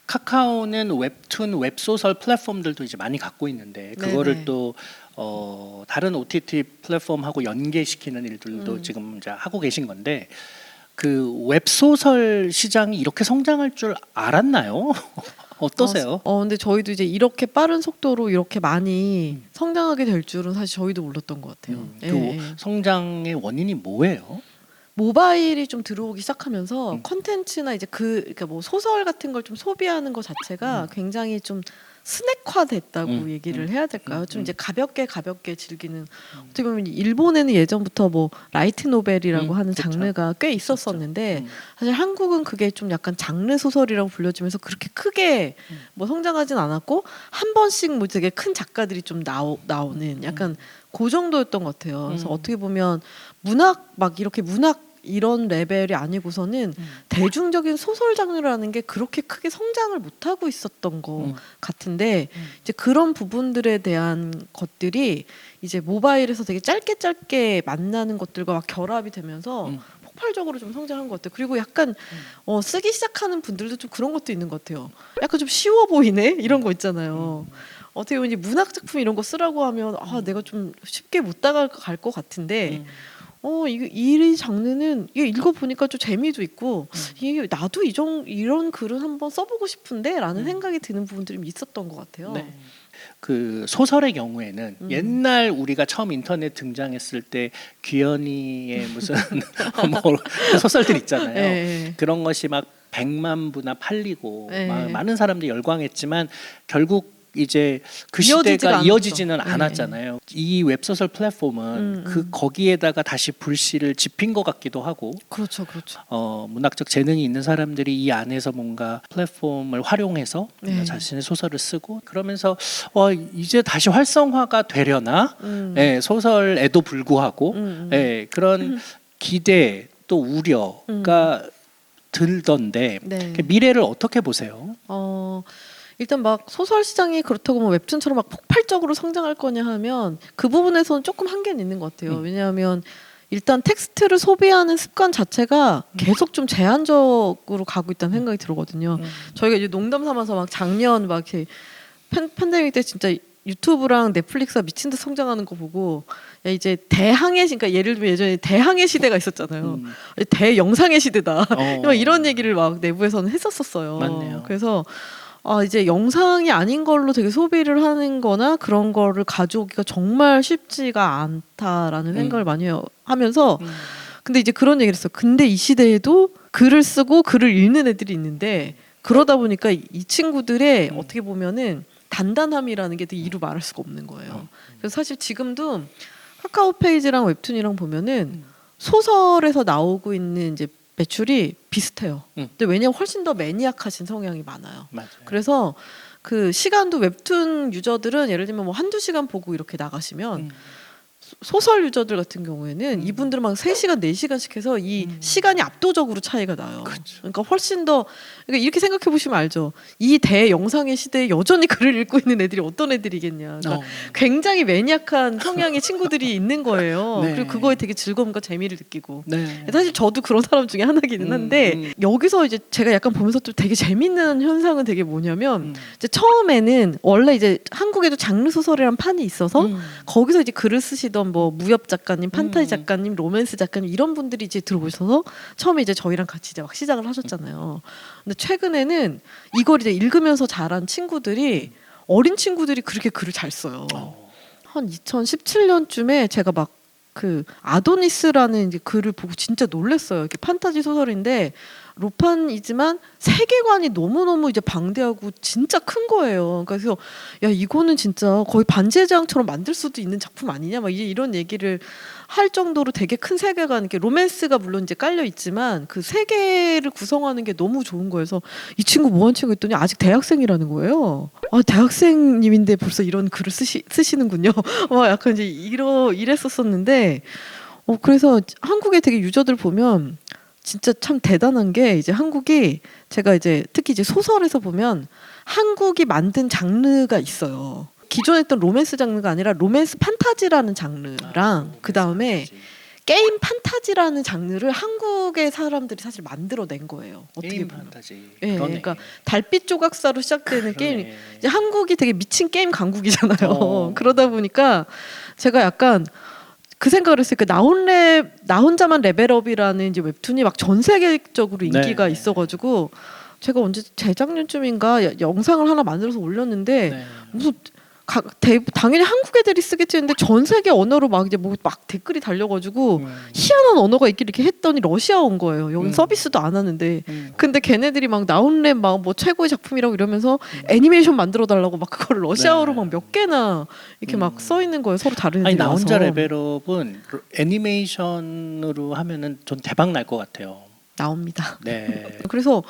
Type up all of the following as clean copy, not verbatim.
카카오는 웹툰, 웹소설 플랫폼들도 이제 많이 갖고 있는데 그거를 네네. 또 다른 OTT 플랫폼하고 연계시키는 일들도 지금 이제 하고 계신 건데 그 웹소설 시장이 이렇게 성장할 줄 알았나요? 어떠세요? 근데 저희도 이제 이렇게 빠른 속도로 이렇게 많이 성장하게 될 줄은 사실 저희도 몰랐던 것 같아요. 예, 그 예. 성장의 원인이 뭐예요? 모바일이 좀 들어오기 시작하면서 음. 컨텐츠나 이제 그러니까 뭐 소설 같은 걸 좀 소비하는 것 자체가 굉장히 좀 스낵화됐다고 얘기를 해야 될까요? 좀 이제 가볍게 즐기는 어떻게 보면 일본에는 예전부터 뭐 라이트 노벨이라고 하는 그쵸. 장르가 꽤 있었었는데 음. 사실 한국은 그게 좀 약간 장르 소설이라고 불려지면서 그렇게 크게 뭐 성장하진 않았고 한 번씩 뭐 되게 큰 작가들이 좀 나오는 약간 그 정도였던 것 같아요. 그래서 어떻게 보면 문학 막 이렇게 문학 이런 레벨이 아니고서는 대중적인 소설 장르라는 게 그렇게 크게 성장을 못하고 있었던 것 같은데 이제 그런 부분들에 대한 것들이 이제 모바일에서 되게 짧게 만나는 것들과 막 결합이 되면서 폭발적으로 좀 성장한 것 같아요. 그리고 약간 쓰기 시작하는 분들도 좀 그런 것도 있는 것 같아요. 약간 좀 쉬워 보이네 이런 거 있잖아요. 어떻게 보면 이제 문학 작품 이런 거 쓰라고 하면 내가 좀 쉽게 못 다가갈 것 같은데 이 장르는 이게 읽어보니까 좀 재미도 있고 이게 나도 이런 글은 한번 써보고 싶은데라는 생각이 드는 부분들이 있었던 것 같아요. 네. 그 소설의 경우에는 옛날 우리가 처음 인터넷 등장했을 때 귀현이의 무슨 뭐 소설들 있잖아요. 네. 그런 것이 막 100만 부나 팔리고 네. 많은 사람들이 열광했지만 결국 이제 그 이어지지가 시대가 않았죠. 이어지지는 네. 않았잖아요. 이 웹소설 플랫폼은 거기에다가 다시 불씨를 지핀 것 같기도 하고 그렇죠. 문학적 재능이 있는 사람들이 이 안에서 뭔가 플랫폼을 활용해서 네. 자신의 소설을 쓰고 그러면서 이제 다시 활성화가 되려나 소설에도 불구하고 그런 기대 또 우려가 들던데 네. 미래를 어떻게 보세요? 일단 막 소설 시장이 그렇다고 뭐 웹툰처럼 막 폭발적으로 성장할 거냐 하면 그 부분에서는 조금 한계는 있는 것 같아요. 왜냐하면 일단 텍스트를 소비하는 습관 자체가 계속 좀 제한적으로 가고 있다는 생각이 들거든요. 저희가 이제 농담 삼아서 막 작년 막 이렇게 팬데믹 때 진짜 유튜브랑 net플릭스가 미친 듯 성장하는 거 보고 야 이제 대항해 그러니까 예를 들면 예전에 대항해 시대가 있었잖아요. 대영상의 시대다. 막 이런 얘기를 막 내부에서는 했었어요. 맞네요. 그래서 이제 영상이 아닌 걸로 되게 소비를 하는 거나 그런 거를 가져오기가 정말 쉽지가 않다라는 생각을 많이 하면서 근데 이제 그런 얘기를 했어요. 근데 이 시대에도 글을 쓰고 글을 읽는 애들이 있는데 그러다 보니까 이 친구들의 어떻게 보면은 단단함이라는 게 되게 이루 말할 수가 없는 거예요. 그래서 사실 지금도 카카오 페이지랑 웹툰이랑 보면은 소설에서 나오고 있는 이제 매출이 비슷해요. 근데 왜냐면 훨씬 더 매니악하신 성향이 많아요. 맞아요. 그래서 그 시간도 웹툰 유저들은 예를 들면 뭐 한두 시간 보고 이렇게 나가시면 소설 유저들 같은 경우에는 이분들은 막 3시간, 4시간씩 해서 이 시간이 압도적으로 차이가 나요. 그러니까 훨씬 더 그러니까 이렇게 생각해 보시면 알죠. 이 대영상의 시대에 여전히 글을 읽고 있는 애들이 어떤 애들이겠냐. 그러니까 굉장히 매니악한 성향의 친구들이 있는 거예요. 네. 그리고 그거에 되게 즐거움과 재미를 느끼고. 네. 사실 저도 그런 사람 중에 하나기는 한데 여기서 이제 제가 약간 보면서 좀 되게 재밌는 현상은 되게 뭐냐면 이제 처음에는 원래 이제 한국에도 장르 소설이란 판이 있어서 거기서 이제 글을 쓰시던 뭐 무협 작가님, 판타지 작가님, 로맨스 작가님 이런 분들이 이제 들어오셔서 처음에 이제 저희랑 같이 이제 막 시작을 하셨잖아요. 근데 최근에는 이걸 이제 읽으면서 자란 친구들이 어린 친구들이 그렇게 글을 잘 써요. 한 2017년쯤에 제가 막 그 아도니스라는 이제 글을 보고 진짜 놀랐어요. 이렇게 판타지 소설인데 로판이지만 세계관이 너무너무 이제 방대하고 진짜 큰 거예요. 그래서 야 이거는 진짜 거의 반지의 제왕처럼 만들 수도 있는 작품 아니냐 막 이런 얘기를 할 정도로 되게 큰 세계관 이렇게 로맨스가 물론 이제 깔려 있지만 그 세계를 구성하는 게 너무 좋은 거여서 이 친구 뭐 하는 친구 했더니 아직 대학생이라는 거예요. 대학생님인데 벌써 이런 글을 쓰시는군요. 약간 이제 이랬었었는데 그래서 한국의 되게 유저들 보면 진짜 참 대단한 게 이제 한국이 제가 이제 특히 이제 소설에서 보면 한국이 만든 장르가 있어요. 기존에 했던 로맨스 장르가 아니라 로맨스 판타지라는 장르랑 그 다음에 게임 판타지라는 장르를 한국의 사람들이 사실 만들어낸 거예요. 어떻게 게임 보면. 판타지. 예, 그러네. 그러니까 달빛 조각사로 시작되는 게임. 그러네. 이제 한국이 되게 미친 게임 강국이잖아요. 어. 그러다 보니까 제가 약간 그 생각을 했어요. 나 혼자만 레벨업이라는 이제 웹툰이 막 전 세계적으로 인기가 네. 있어가지고 제가 언제 재작년쯤인가 영상을 하나 만들어서 올렸는데 네. 무슨 당연히 한국 애들이 쓰겠지 했는데 전 세계 언어로 막 이제 뭐 막 댓글이 달려가지고 희한한 언어가 있길 이렇게 했더니 러시아 온 거예요. 여기 서비스도 안 하는데. 근데 걔네들이 막 나온랩 막 뭐 최고의 작품이라고 이러면서 애니메이션 만들어 달라고 막 그걸 러시아어로 네. 막 몇 개나 이렇게 막 써 있는 거예요. 서로 다른 애들이 아니 나 나와서. 혼자 레벨업은 애니메이션으로 하면은 전 대박 날 것 같아요. 나옵니다. 네. 그래서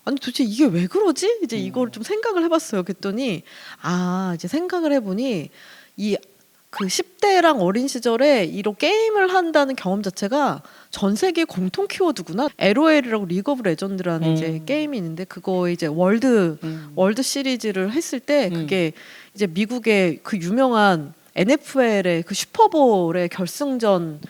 아니 도대체 이게 왜 그러지? 이제 이걸 좀 생각을 해봤어요. 그랬더니 이제 생각을 해보니 이 그 10대랑 어린 시절에 이런 게임을 한다는 경험 자체가 전 세계 공통 키워드구나. LOL이라고 리그 오브 레전드라는 이제 게임이 있는데 그거 이제 월드 시리즈를 했을 때 그게 이제 미국의 그 유명한 NFL의 그 슈퍼볼의 결승전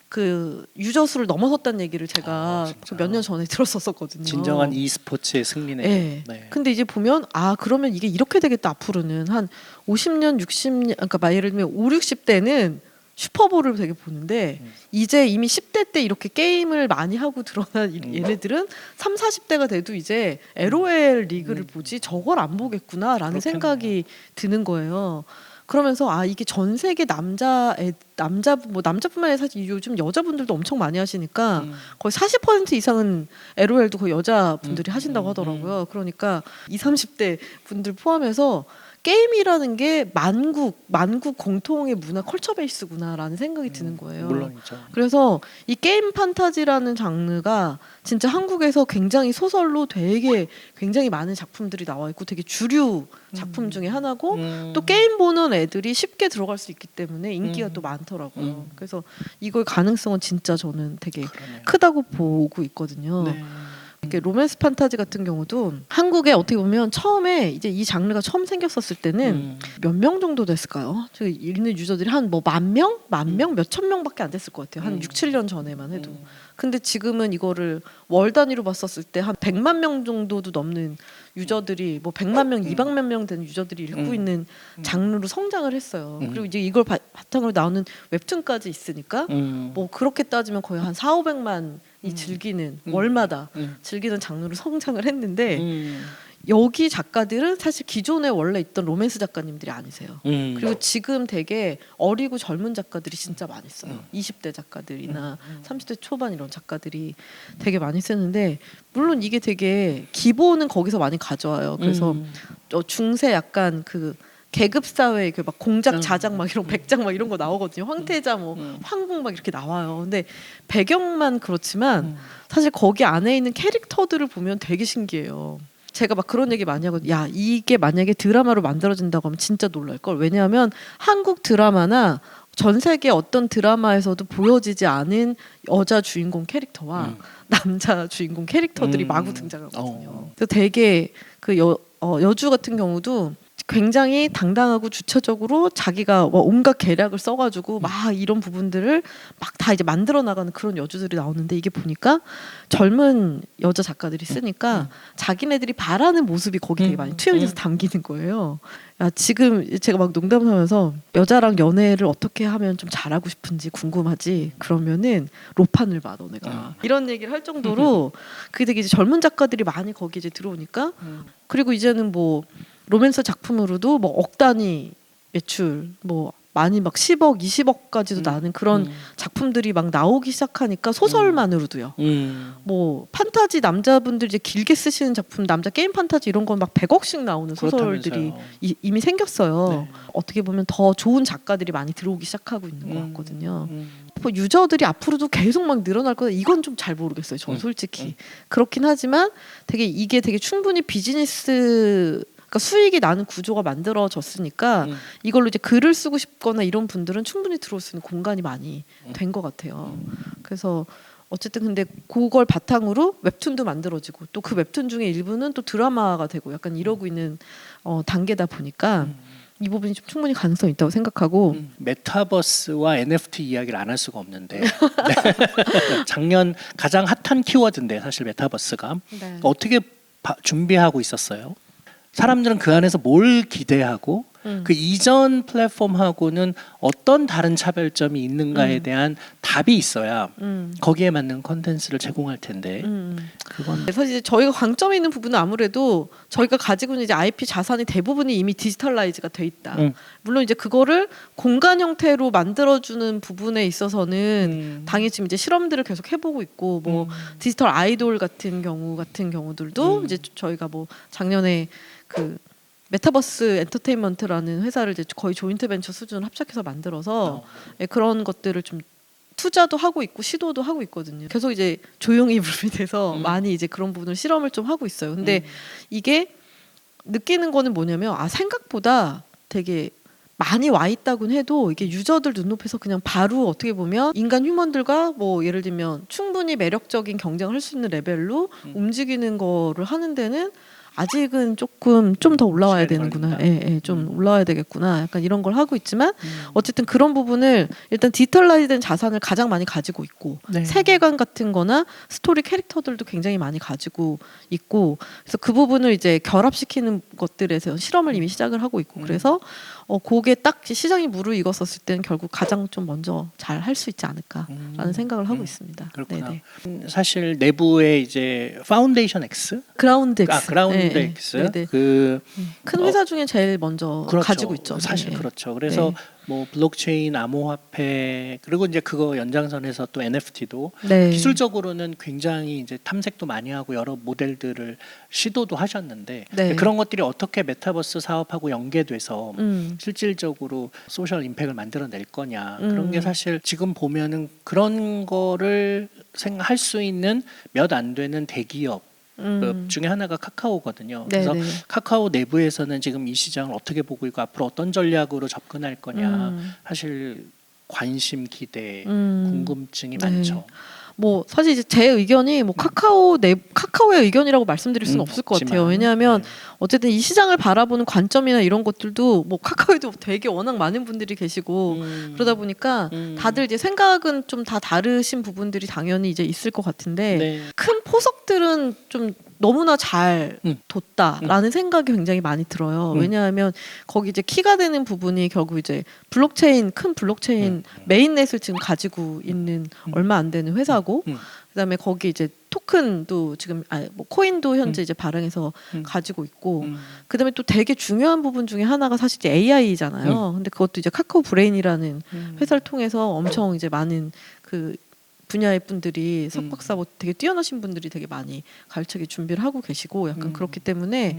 그 유저 수를 넘어섰다는 얘기를 제가 진짜. 몇 년 전에 들었었거든요. 진정한 e스포츠의 승리네. 네. 네. 근데 이제 보면 그러면 이게 이렇게 되겠다 앞으로는 한 50년, 60년 그러니까 예를 들면 5, 60대는 슈퍼볼을 되게 보는데 이제 이미 10대 때 이렇게 게임을 많이 하고 드러난 얘네들은 3, 40대가 돼도 이제 LOL 리그를 보지 저걸 안 보겠구나라는 그렇겠네요. 생각이 드는 거예요. 그러면서 이게 전 세계 남자뿐만 아니라 사실 요즘 여자분들도 엄청 많이 하시니까 거의 40% 이상은 LOL도 거의 여자분들이 하신다고 하더라고요. 그러니까 20, 30대 분들 포함해서 게임이라는 게 만국 공통의 문화 컬처 베이스구나라는 생각이 드는 거예요. 물론이죠. 그래서 이 게임 판타지라는 장르가 진짜 한국에서 굉장히 소설로 되게 굉장히 많은 작품들이 나와 있고 되게 주류 작품 중에 하나고 또 게임 보는 애들이 쉽게 들어갈 수 있기 때문에 인기가 또 많더라고요. 그래서 이걸 가능성은 진짜 저는 되게 그러네요. 크다고 보고 있거든요. 네. 이렇게 로맨스 판타지 같은 경우도 한국에 어떻게 보면 처음에 이제 이 장르가 처음 생겼었을 때는 몇 명 정도 됐을까요? 저 읽는 유저들이 한 뭐 만 명, 몇천 명밖에 안 됐을 것 같아요. 한 6, 7년 전에만 해도. 근데 지금은 이거를 월 단위로 봤었을 때 한 100만 명 정도도 넘는 유저들이 뭐 100만 명, 200만 명 되는 유저들이 읽고 있는 장르로 성장을 했어요. 그리고 이제 이걸 바탕으로 나오는 웹툰까지 있으니까 뭐 그렇게 따지면 거의 한 4, 500만이 즐기는 월마다 즐기는 장르로 성장을 했는데 여기 작가들은 사실 기존에 원래 있던 로맨스 작가님들이 아니세요. 그리고 지금 되게 어리고 젊은 작가들이 진짜 많이 써요. 20대 작가들이나 30대 초반 이런 작가들이 되게 많이 쓰는데 물론 이게 되게 기본은 거기서 많이 가져와요. 그래서 중세 약간 그 계급 사회 그 막 공작 자작 막 이런 백작 막 이런 거 나오거든요. 황태자 뭐 황궁 막 이렇게 나와요. 근데 배경만 그렇지만 사실 거기 안에 있는 캐릭터들을 보면 되게 신기해요. 제가 막 그런 얘기 많이 하거든요. 야, 이게 만약에 드라마로 만들어진다고 하면 진짜 놀랄 걸. 왜냐하면 한국 드라마나 전 세계 어떤 드라마에서도 보여지지 않은 여자 주인공 캐릭터와 남자 주인공 캐릭터들이 마구 등장하거든요. 그래서 되게 그 여주 같은 경우도 굉장히 당당하고 주체적으로 자기가 온갖 계략을 써가지고 막 이런 부분들을 막 다 이제 만들어 나가는 그런 여주들이 나오는데 이게 보니까 젊은 여자 작가들이 쓰니까 자기네들이 바라는 모습이 거기 되게 많이 투영돼서 담기는 거예요. 야, 지금 제가 막 농담하면서 여자랑 연애를 어떻게 하면 좀 잘하고 싶은지 궁금하지. 그러면은 로판을 봐 너네가 이런 얘기를 할 정도로 그게 되게 이제 젊은 작가들이 많이 거기 이제 들어오니까 그리고 이제는 뭐 로맨스 작품으로도 뭐 억 단위 매출 뭐 많이 막 10억, 20억까지도 나는 그런 작품들이 막 나오기 시작하니까 소설만으로도요. 뭐 판타지 남자분들이 이제 길게 쓰시는 작품, 남자 게임 판타지 이런 건 막 100억씩 나오는 소설들이 이미 생겼어요. 네. 어떻게 보면 더 좋은 작가들이 많이 들어오기 시작하고 있는 것 같거든요. 뭐 유저들이 앞으로도 계속 막 늘어날 거다. 이건 좀 잘 모르겠어요. 저는 솔직히 그렇긴 하지만 이게 되게 충분히 비즈니스 그러니까 수익이 나는 구조가 만들어졌으니까 이걸로 이제 글을 쓰고 싶거나 이런 분들은 충분히 들어올 수 있는 공간이 많이 된 것 같아요. 그래서 어쨌든 근데 그걸 바탕으로 웹툰도 만들어지고 또 그 웹툰 중에 일부는 또 드라마가 되고 약간 이러고 있는 단계다 보니까 이 부분이 좀 충분히 가능성이 있다고 생각하고 메타버스와 NFT 이야기를 안 할 수가 없는데 네. 작년 가장 핫한 키워드인데 사실 메타버스가 네. 어떻게 준비하고 있었어요? 사람들은 그 안에서 뭘 기대하고 그 이전 플랫폼하고는 어떤 다른 차별점이 있는가에 대한 답이 있어야 거기에 맞는 컨텐츠를 제공할 텐데 그건 사실 저희가 강점이 있는 부분은 아무래도 저희가 가지고 있는 이제 IP 자산의 대부분이 이미 디지털라이즈가 돼 있다. 물론 이제 그거를 공간 형태로 만들어주는 부분에 있어서는 당연히 지금 이제 실험들을 계속 해보고 있고 뭐 디지털 아이돌 같은 경우들도 이제 저희가 뭐 작년에 그 메타버스 엔터테인먼트라는 회사를 이제 거의 조인트 벤처 수준을 합작해서 만들어서 예, 그런 것들을 좀 투자도 하고 있고 시도도 하고 있거든요. 계속 이제 조용히 물밑에서 많이 이제 그런 부분을 실험을 좀 하고 있어요. 근데 이게 느끼는 거는 뭐냐면 생각보다 되게 많이 와 있다곤 해도 이게 유저들 눈높이서 그냥 바로 어떻게 보면 인간 휴먼들과 뭐 예를 들면 충분히 매력적인 경쟁을 할 수 있는 레벨로 움직이는 거를 하는 데는 아직은 조금 좀 더 올라와야 되는구나. 좀 올라와야 되겠구나. 약간 이런 걸 하고 있지만 어쨌든 그런 부분을 일단 디지털라이즈된 자산을 가장 많이 가지고 있고 세계관 같은 거나 스토리 캐릭터들도 굉장히 많이 가지고 있고 그래서 그 부분을 이제 결합시키는 것들에서 실험을 이미 시작을 하고 있고 그래서 그게 딱 시장이 무르익었었을 때는 결국 가장 좀 먼저 잘 할 수 있지 않을까라는 생각을 하고 있습니다. 그렇구나. 사실 내부에 이제 파운데이션 X, 그라운드 X, 그라운드 X 그 큰 회사 중에 제일 먼저 그렇죠. 가지고 있죠. 사실 그렇죠. 그래서 뭐 블록체인, 암호화폐 그리고 이제 그거 연장선에서 또 NFT도 기술적으로는 굉장히 이제 탐색도 많이 하고 여러 모델들을 시도도 하셨는데 그런 것들이 어떻게 메타버스 사업하고 연계돼서 실질적으로 소셜 임팩을 만들어낼 거냐 그런 게 사실 지금 보면은 그런 거를 할 수 있는 몇 안 되는 대기업 중에 하나가 카카오거든요. 그래서 카카오 내부에서는 지금 이 시장을 어떻게 보고 있고 앞으로 어떤 전략으로 접근할 거냐 사실 관심, 기대, 궁금증이 많죠. 뭐 사실 이제 제 의견이 뭐 카카오의 의견이라고 말씀드릴 수는 없을 것 같아요. 왜냐하면 어쨌든 이 시장을 바라보는 관점이나 이런 것들도 뭐 카카오에도 되게 워낙 많은 분들이 계시고 그러다 보니까 다들 이제 생각은 좀 다 다르신 부분들이 당연히 이제 있을 것 같은데 큰 포석들은 좀 너무나 잘 뒀다라는 생각이 굉장히 많이 들어요. 왜냐하면 거기 이제 키가 되는 부분이 결국 이제 큰 블록체인 메인넷을 지금 가지고 있는 얼마 안 되는 회사고, 그다음에 거기 이제 토큰도 지금 뭐 코인도 현재 이제 발행해서 가지고 있고, 그다음에 또 되게 중요한 부분 중에 하나가 사실 이제 AI잖아요. 근데 그것도 이제 카카오 브레인이라는 회사를 통해서 엄청 이제 많은 그 분야의 분들이 석박사 뭐 되게 뛰어나신 분들이 되게 많이 가르치기 준비를 하고 계시고 약간 그렇기 때문에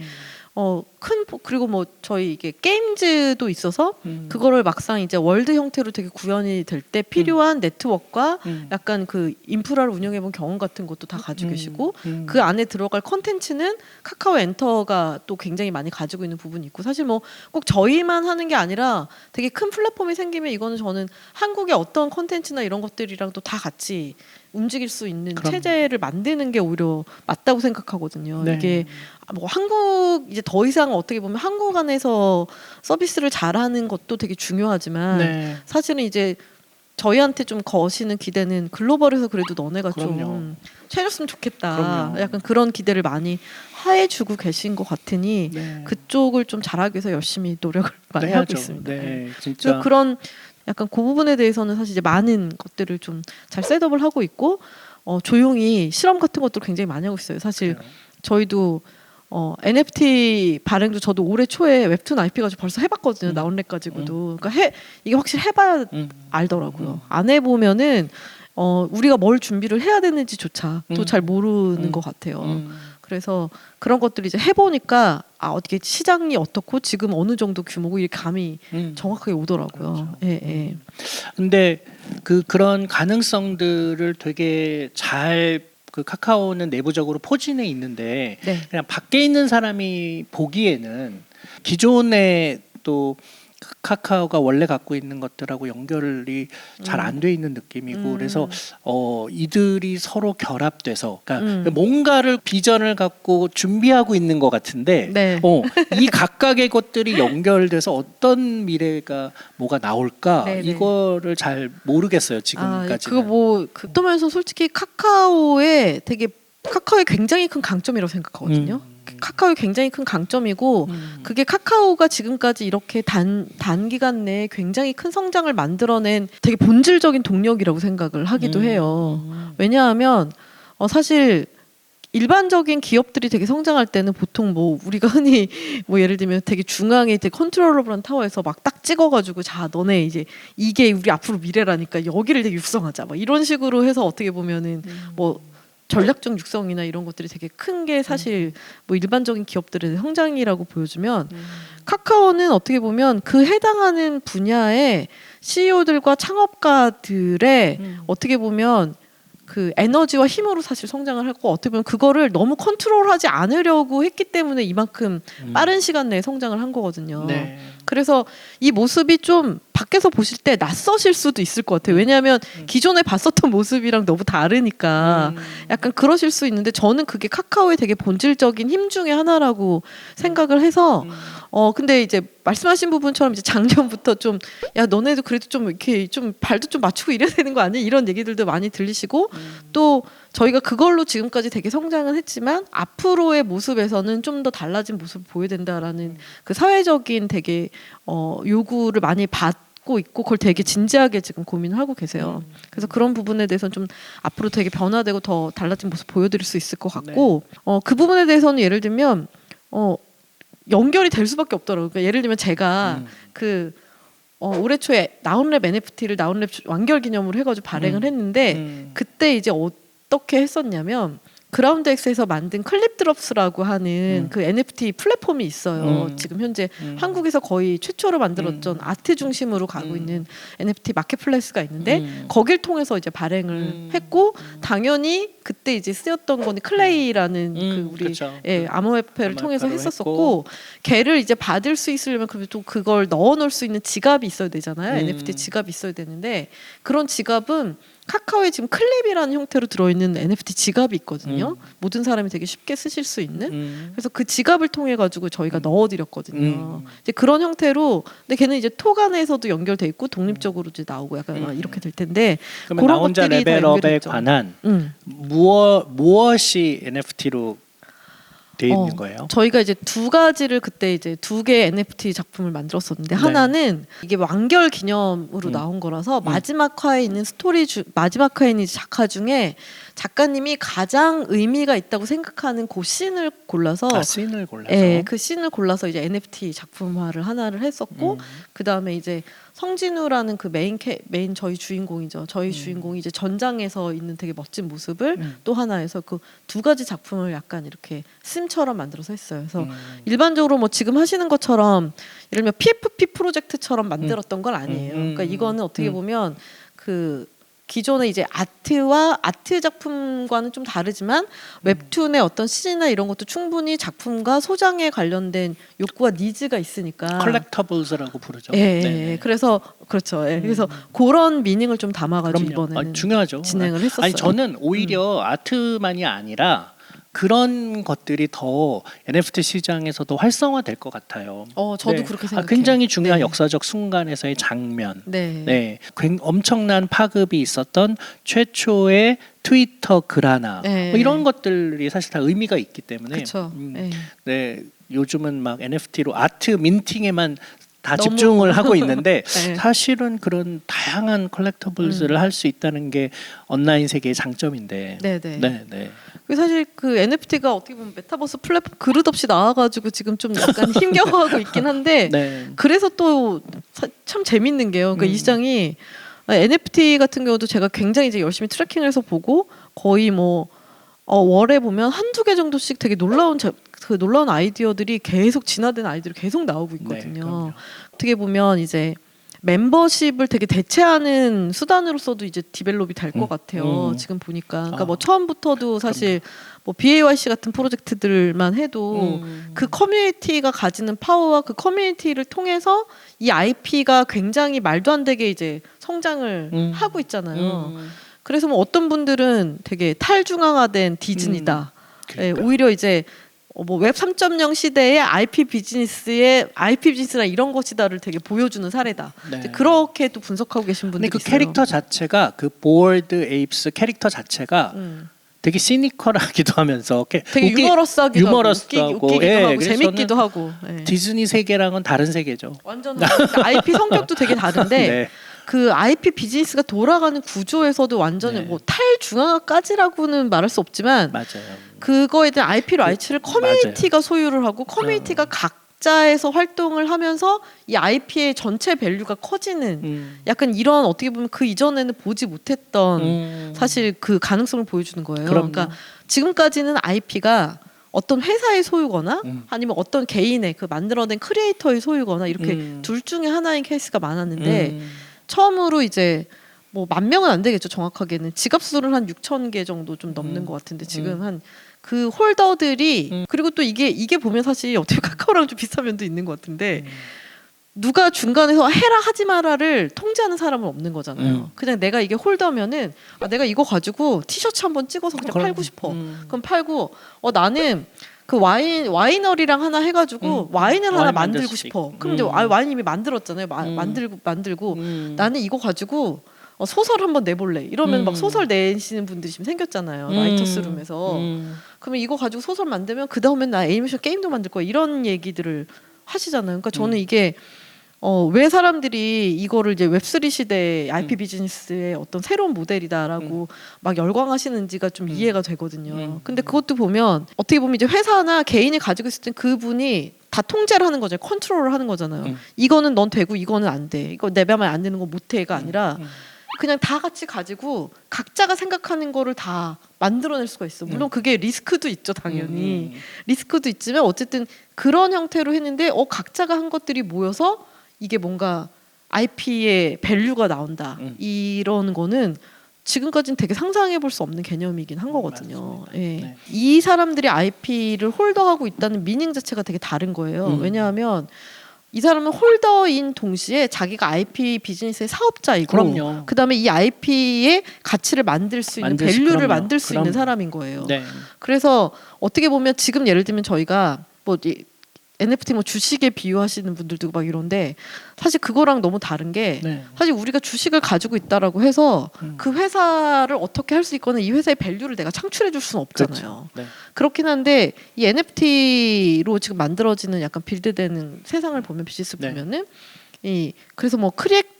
그리고 뭐 저희 이게 게임즈도 있어서 그거를 막상 이제 월드 형태로 되게 구현이 될 때 필요한 네트워크와 약간 그 인프라를 운영해 본 경험 같은 것도 다 가지고 계시고 그 안에 들어갈 컨텐츠는 카카오 엔터가 또 굉장히 많이 가지고 있는 부분이 있고 사실 뭐 꼭 저희만 하는 게 아니라 되게 큰 플랫폼이 생기면 이거는 저는 한국의 어떤 컨텐츠나 이런 것들이랑 또 다 같이 움직일 수 있는 체제를 만드는 게 오히려 맞다고 생각하거든요. 이게 뭐 한국 이제 더 이상 어떻게 보면 한국 안에서 서비스를 잘하는 것도 되게 중요하지만 사실은 이제 저희한테 좀 거시는 기대는 글로벌에서 그래도 너네가 좀 해줬으면 좋겠다. 약간 그런 기대를 많이 하해주고 계신 것 같으니 그쪽을 좀 잘하기 위해서 열심히 노력을 많이 하고 있습니다. 진짜 그런 약간 그 부분에 대해서는 사실 이제 많은 것들을 좀 잘 셋업을 하고 있고 조용히 실험 같은 것도 굉장히 많이 하고 있어요. 사실 저희도 NFT 발행도 저도 올해 초에 웹툰 IP 가지고 벌써 해봤거든요. 나온랩 가지고도. 그러니까 이게 확실히 해봐야 알더라고요. 안 해보면은 우리가 뭘 준비를 해야 되는지조차 또 잘 모르는 것 같아요. 그래서 그런 것들을 이제 해보니까 어떻게 시장이 어떻고 지금 어느 정도 규모고 이렇게 감이 정확하게 오더라고요. 그렇죠. 근데 그런 가능성들을 되게 잘 그 카카오는 내부적으로 포진해 있는데 그냥 밖에 있는 사람이 보기에는 기존에 또 카카오가 원래 갖고 있는 것들하고 연결이 잘 안 돼 있는 느낌이고 그래서 이들이 서로 결합돼서 그러니까 뭔가를 비전을 갖고 준비하고 있는 것 같은데 네. 이 각각의 것들이 연결돼서 어떤 미래가 뭐가 나올까 네네. 이거를 잘 모르겠어요 지금까지는. 그거 뭐 그러면서 솔직히 카카오의 굉장히 큰 강점이라고 생각하거든요. 카카오의 굉장히 큰 강점이고 그게 카카오가 지금까지 이렇게 단기간 내에 굉장히 큰 성장을 만들어낸 되게 본질적인 동력이라고 생각을 하기도 해요. 왜냐하면 사실 일반적인 기업들이 되게 성장할 때는 보통 뭐 우리가 흔히 뭐 예를 들면 되게 중앙에 이제 컨트롤러블한 타워에서 막 딱 찍어가지고 자 너네 이제 이게 우리 앞으로 미래라니까 여기를 되게 육성하자 막 이런 식으로 해서 어떻게 보면은 뭐 전략적 육성이나 이런 것들이 되게 큰 게 사실 뭐 일반적인 기업들의 성장이라고 보여주면 카카오는 어떻게 보면 그 해당하는 분야의 CEO들과 창업가들의 어떻게 보면 그 에너지와 힘으로 사실 성장을 하고 어떻게 보면 그거를 너무 컨트롤하지 않으려고 했기 때문에 이만큼 빠른 시간 내에 성장을 한 거거든요. 네. 그래서 이 모습이 좀 밖에서 보실 때 낯서실 수도 있을 것 같아요. 왜냐하면 기존에 봤었던 모습이랑 너무 다르니까 약간 그러실 수 있는데 저는 그게 카카오의 되게 본질적인 힘 중에 하나라고 생각을 해서 근데 이제 말씀하신 부분처럼 이제 작년부터 좀 야 너네도 그래도 좀 이렇게 좀 발도 좀 맞추고 이래야 되는 거 아니야? 이런 얘기들도 많이 들리시고 또 저희가 그걸로 지금까지 되게 성장은 했지만 앞으로의 모습에서는 좀 더 달라진 모습을 보여야 된다라는 그 사회적인 되게 요구를 많이 받고 있고 그걸 되게 진지하게 지금 고민을 하고 계세요. 그래서 그런 부분에 대해서는 좀 앞으로 되게 변화되고 더 달라진 모습 보여드릴 수 있을 것 같고 그 부분에 대해서는 예를 들면 연결이 될 수밖에 없더라고요. 그러니까 예를 들면 제가 올해 초에 나운랩 NFT를 나운랩 완결 기념으로 해가지고 발행을 했는데 그때 이제 어떻게 했었냐면 그라운드엑스에서 만든 클립드롭스라고 하는 그 NFT 플랫폼이 있어요. 지금 현재 한국에서 거의 최초로 만들었던 아트 중심으로 가고 있는 NFT 마켓플레이스가 있는데 거길 통해서 이제 발행을 했고 당연히 그때 이제 쓰였던 거는 클레이라는 그 우리 암호화폐를 통해서 했었었고 걔를 이제 받을 수 있으려면 그러면 또 그걸 넣어놓을 수 있는 지갑이 있어야 되잖아요. NFT 지갑이 있어야 되는데 그런 지갑은 카카오에 지금 클립이라는 형태로 들어있는 NFT 지갑이 있거든요. 모든 사람이 되게 쉽게 쓰실 수 있는. 그래서 그 지갑을 통해 가지고 저희가 넣어드렸거든요. 이제 그런 형태로, 근데 걔는 이제 톡 안에서도 연결돼 있고 독립적으로 이제 나오고 약간 이렇게 될 텐데. 그러면 나 혼자 레벨업에 관한 무엇이 NFT로 돼 있는 거예요? 저희가 이제 두 가지를 그때 이제 두 개의 NFT 작품을 만들었었는데 하나는 이게 완결 기념으로 나온 거라서 마지막 화에 있는 마지막 화에 있는 작화 중에 작가님이 가장 의미가 있다고 생각하는 그 씬을 골라서 씬을 골라서 그 씬을 골라서 이제 NFT 작품화를 하나를 했었고 그 다음에 이제 성진우라는 그 메인 저희 주인공이죠. 저희 주인공이 이제 전장에서 있는 되게 멋진 모습을 또 하나 해서 그 두 가지 작품을 약간 이렇게 씀처럼 만들어서 했어요. 그래서 일반적으로 뭐 지금 하시는 것처럼 예를 들면 PFP 프로젝트처럼 만들었던 건 아니에요. 그러니까 이거는 어떻게 보면 그 기존의 이제 아트 작품과는 좀 다르지만 웹툰의 어떤 시나 이런 것도 충분히 작품과 소장에 관련된 욕구와 니즈가 있으니까 컬렉터블스라고 부르죠. 그래서 그렇죠. 그래서 그런 미닝을 좀 담아가지고 이번에는 중요하죠. 진행을 했었어요. 아니 저는 오히려 아트만이 아니라 그런 것들이 더 NFT 시장에서도 활성화될 것 같아요. 저도 그렇게 생각해요. 굉장히 중요한 역사적 순간에서의 장면. 엄청난 파급이 있었던 최초의 트위터 글 하나 뭐 이런 것들이 사실 다 의미가 있기 때문에. 요즘은 막 NFT로 아트 민팅에만 다 집중을 하고 있는데 사실은 그런 다양한 컬렉터블스를 할 수 있다는 게 온라인 세계의 장점인데. 사실 그 NFT가 어떻게 보면 메타버스 플랫폼 그릇 없이 나와가지고 지금 좀 약간 힘겨워하고 있긴 한데 그래서 또 참 재밌는 게요. 그러니까 이 시장이 NFT 같은 경우도 제가 굉장히 이제 열심히 트래킹을 해서 보고 거의 뭐 월에 보면 한두 개 정도씩 되게 놀라운 아이디어들이 계속 진화된 아이디어들이 계속 나오고 있거든요. 어떻게 보면 이제 멤버십을 되게 대체하는 수단으로서도 이제 디벨롭이 될 것 같아요. 지금 보니까. 그러니까 뭐 처음부터도 사실 뭐 BAYC 같은 프로젝트들만 해도 그 커뮤니티가 가지는 파워와 그 커뮤니티를 통해서 이 IP가 굉장히 말도 안 되게 이제 성장을 하고 있잖아요. 그래서 뭐 어떤 분들은 되게 탈중앙화된 디즈니다. 그러니까. 오히려 이제 뭐 웹 3.0 시대의 IP 비즈니스나 이런 것이다를 되게 보여주는 사례다. 네. 이제 그렇게도 분석하고 계신 분들이 근데 그 있어요. 캐릭터 자체가 그 보월드 에이프스 캐릭터 자체가 되게 시니컬하기도 하면서 되게 유머러스하기도 유머러스하고, 하고 웃기기도 예, 하고 그래서 재밌기도 하고. 예. 디즈니 세계랑은 다른 세계죠. 완전 IP 성격도 되게 다른데 네. 그 IP 비즈니스가 돌아가는 구조에서도 완전히 네. 뭐 탈중앙화까지라고는 말할 수 없지만 맞아요. 그거에 대한 IP 라이츠를 커뮤니티가 소유를 하고 커뮤니티가 각자에서 활동을 하면서 이 IP의 전체 밸류가 커지는 약간 이런 어떻게 보면 그 이전에는 보지 못했던 사실 그 가능성을 보여주는 거예요. 그럼요. 그러니까 지금까지는 IP가 어떤 회사의 소유거나 아니면 어떤 개인의 그 만들어낸 크리에이터의 소유거나 이렇게 둘 중에 하나인 케이스가 많았는데 처음으로 이제 뭐 10,000명은 안 되겠죠. 정확하게는 지갑 수는 한 6,000개 정도 좀 넘는 것 같은데 지금 한 그 홀더들이 그리고 또 이게 보면 사실 어떻게 카카오랑 좀 비슷한 면도 있는 것 같은데 누가 중간에서 해라 하지 마라를 통제하는 사람은 없는 거잖아요. 그냥 내가 이게 홀더면은 내가 이거 가지고 티셔츠 한번 찍어서 그냥 팔고 싶어. 그럼 팔고 나는 그 와이너리랑 하나 해가지고 와인을 하나 와인 만들고 만들 수 싶어. 있고. 그럼 이제 와인 이미 만들었잖아요. 만들고 나는 이거 가지고 소설 한번 내볼래. 이러면 막 소설 내시는 분들이 지금 생겼잖아요. 라이터스룸에서. 그러면 이거 가지고 소설 만들면 그 다음엔 나 애니메이션 게임도 만들 거야. 이런 얘기들을 하시잖아요. 그러니까 저는 이게 왜 사람들이 이거를 이제 웹3 시대 IP 비즈니스의 어떤 새로운 모델이다라고 막 열광하시는지가 좀 이해가 되거든요. 근데 그것도 보면 어떻게 보면 이제 회사나 개인이 가지고 있을 땐 그분이 다 통제를 하는 거죠. 컨트롤을 하는 거잖아요. 이거는 넌 되고 이거는 안 돼. 이거 내 맘에 안 드는 거 못해가 아니라 그냥 다 같이 가지고 각자가 생각하는 거를 다 만들어낼 수가 있어. 물론 그게 리스크도 있죠, 당연히. 리스크도 있지만 어쨌든 그런 형태로 했는데 각자가 한 것들이 모여서 이게 뭔가 IP의 밸류가 나온다. 이런 거는 지금까지는 되게 상상해 볼 수 없는 개념이긴 한 거거든요. 예. 네. 이 사람들이 IP를 홀더하고 있다는 미닝 자체가 되게 다른 거예요. 왜냐하면 이 사람은 홀더인 동시에 자기가 IP 비즈니스의 사업자이고 그럼요. 그다음에 이 IP의 가치를 만들 수 있는 밸류를 그럼요. 만들 수 있는 그럼요. 사람인 거예요. 네. 그래서 어떻게 보면 지금 예를 들면 저희가 뭐 NFT 뭐 주식에 비유하시는 분들도 막 이런데 사실 그거랑 너무 다른 게 네. 사실 우리가 주식을 가지고 있다라고 해서 그 회사를 어떻게 할 수 있거나 이 회사의 밸류를 내가 창출해 줄 수는 없잖아요. 그렇죠. 네. 그렇긴 한데 이 NFT로 지금 만들어지는 약간 빌드되는 세상을 보면 비즈니스 네. 보면은 그래서 뭐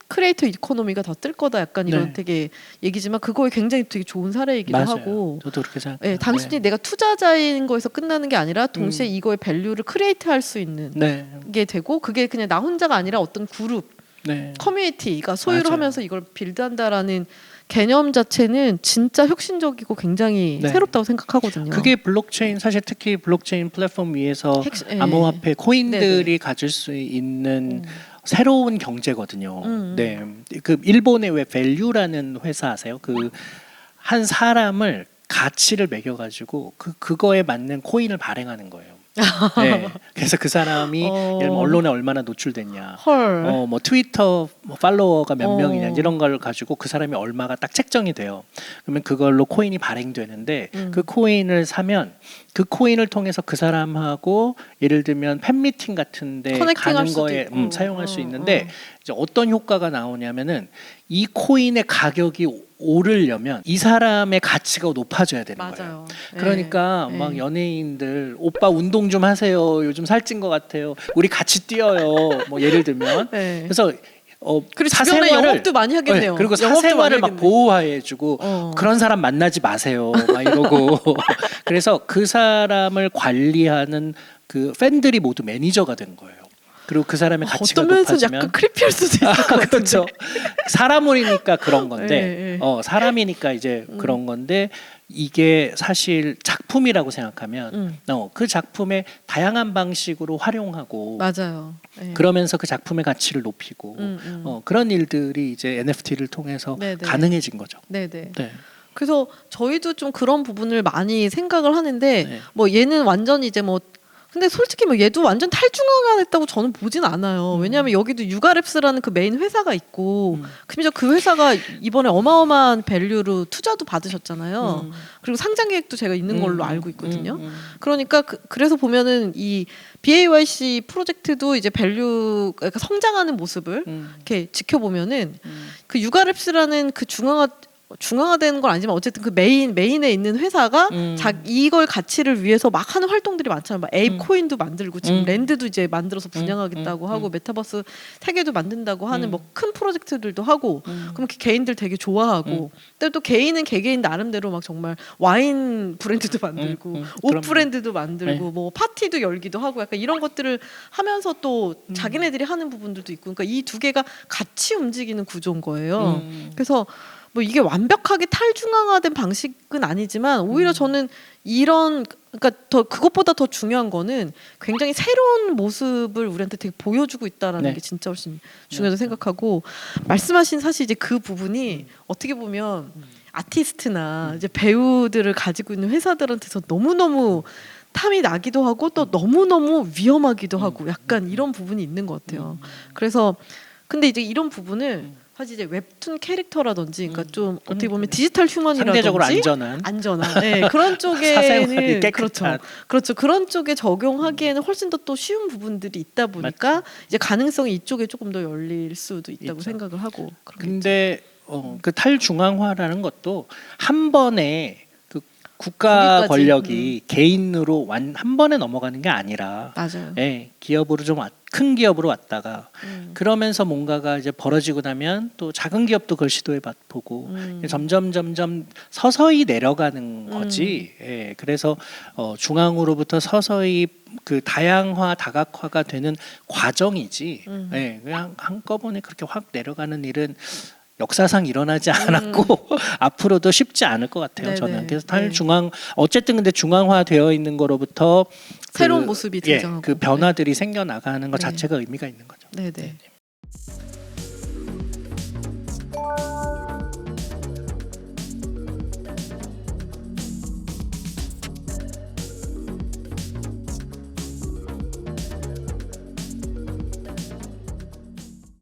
크리에이터 이코노미가 더 뜰 거다 약간 이런 네. 되게 얘기지만 그거에 굉장히 되게 좋은 사례이기도 맞아요. 하고 저도 그렇게 생각해요. 예, 단순히 내가 투자자인 거에서 끝나는 게 아니라 동시에 이거의 밸류를 크리에이트 할 수 있는 네. 게 되고 그게 그냥 나 혼자가 아니라 어떤 그룹, 네. 커뮤니티가 소유를 맞아요. 하면서 이걸 빌드한다라는 개념 자체는 진짜 혁신적이고 굉장히 네. 새롭다고 생각하거든요. 그게 블록체인 사실 특히 블록체인 플랫폼 위에서 예. 암호화폐 코인들이 네네. 가질 수 있는 새로운 경제거든요. 음. 네, 그 일본의 왜 밸류라는 회사 아세요? 그 한 사람을 가치를 매겨가지고 그거에 맞는 코인을 발행하는 거예요. 네, 그래서 그 사람이 예를 들면 언론에 얼마나 노출됐냐, 헐. 뭐 트위터 뭐 팔로워가 몇 어. 명이냐 이런 걸 가지고 그 사람이 얼마가 딱 책정이 돼요. 그러면 그걸로 코인이 발행되는데 그 코인을 사면 그 코인을 통해서 그 사람하고 예를 들면 팬미팅 같은데 커넥팅할 가는 수도 거에 있고. 사용할 수 있는데 이제 어떤 효과가 나오냐면은 이 코인의 가격이 오르려면 이 사람의 가치가 높아져야 되는 거예요. 맞아요. 그러니까 예. 막 연예인들 오빠 운동 좀 하세요. 요즘 살찐 것 같아요. 우리 같이 뛰어요. 뭐 예를 들면 예. 그래서 그리고 주변에 영업도 많이 하겠네요. 네, 그리고 영업도 사생활을 많이 막 하겠네. 보호해주고 그런 사람 만나지 마세요. 막 이러고 그래서 그 사람을 관리하는 그 팬들이 모두 매니저가 된 거예요. 그리고 그 사람의 가치가 어떤 면에서 높아지면 약간 크리피할 수도 있을 것 같은데. 그렇죠. 사람이니까 그런 건데, 네. 사람이니까 이제 그런 건데 이게 사실 작품이라고 생각하면 그 작품의 다양한 방식으로 활용하고 맞아요. 네. 그러면서 그 작품의 가치를 높이고 그런 일들이 이제 NFT를 통해서 네네. 가능해진 거죠. 네네. 네. 그래서 저희도 좀 그런 부분을 많이 생각을 하는데 네. 뭐 얘는 완전히 이제 뭐 근데 솔직히 뭐 얘도 완전 탈중앙화 됐다고 저는 보진 않아요. 왜냐하면 여기도 유가랩스라는 그 메인 회사가 있고 심지어 그 회사가 이번에 어마어마한 밸류로 투자도 받으셨잖아요. 그리고 상장 계획도 제가 있는 걸로 알고 있거든요. 그러니까 그래서 보면은 이 BAYC 프로젝트도 이제 밸류 그러니까 성장하는 모습을 이렇게 지켜보면은 그 유가랩스라는 그 중앙화되는 건 아니지만 어쨌든 그 메인에 있는 회사가 이걸 가치를 위해서 막 하는 활동들이 많잖아요. 막 에이프 코인도 만들고 지금 랜드도 이제 만들어서 분양하겠다고 하고 메타버스 세계도 만든다고 하는 뭐 큰 프로젝트들도 하고 그럼 개인들 되게 좋아하고 근데 또 개인은 개개인 나름대로 막 정말 와인 브랜드도 만들고 옷 그럼요. 브랜드도 만들고 네. 뭐 파티도 열기도 하고 약간 이런 것들을 하면서 또 자기네들이 하는 부분들도 있고 그러니까 이 두 개가 같이 움직이는 구조인 거예요. 그래서 뭐 이게 완벽하게 탈중앙화된 방식은 아니지만 오히려 저는 이런 그러니까 더 그것보다 더 중요한 거는 굉장히 새로운 모습을 우리한테 되게 보여주고 있다라는 네. 게 진짜 훨씬 중요하다고 생각하고 말씀하신 사실 이제 그 부분이 어떻게 보면 아티스트나 이제 배우들을 가지고 있는 회사들한테서 너무너무 탐이 나기도 하고 또 너무너무 위험하기도 하고 약간 이런 부분이 있는 것 같아요. 그래서 근데 이제 이런 부분을 사실 이제 웹툰 캐릭터라든지 그러니까 좀 어떻게 보면 디지털 휴먼이라든지 상대적으로 안전한 네, 그런 사생활이 쪽에는 깨끗한. 그렇죠 그런 쪽에 적용하기에는 훨씬 더 또 쉬운 부분들이 있다 보니까 이제 가능성이 이쪽에 조금 더 열릴 수도 있다고 있죠. 생각을 하고 그렇겠죠. 근데 그 탈중앙화라는 것도 한 번에 그 국가 거기까지, 권력이 개인으로 한 번에 넘어가는 게 아니라 맞아요. 기업으로 큰 기업으로 왔다가 그러면서 뭔가가 이제 벌어지고 나면 또 작은 기업도 그걸 시도해 보고 점점 서서히 내려가는 거지. 그래서 중앙으로부터 서서히 그 다양화 다각화가 되는 과정이지. 그냥 한꺼번에 그렇게 확 내려가는 일은 역사상 일어나지 않았고 앞으로도 쉽지 않을 것 같아요. 네네. 저는 그래서 어쨌든 근데 중앙화되어 있는 거로부터 새로운 모습이 등장하고 그 변화들이 생겨 나가는 것 네. 자체가 의미가 있는 거죠. 네네. 네.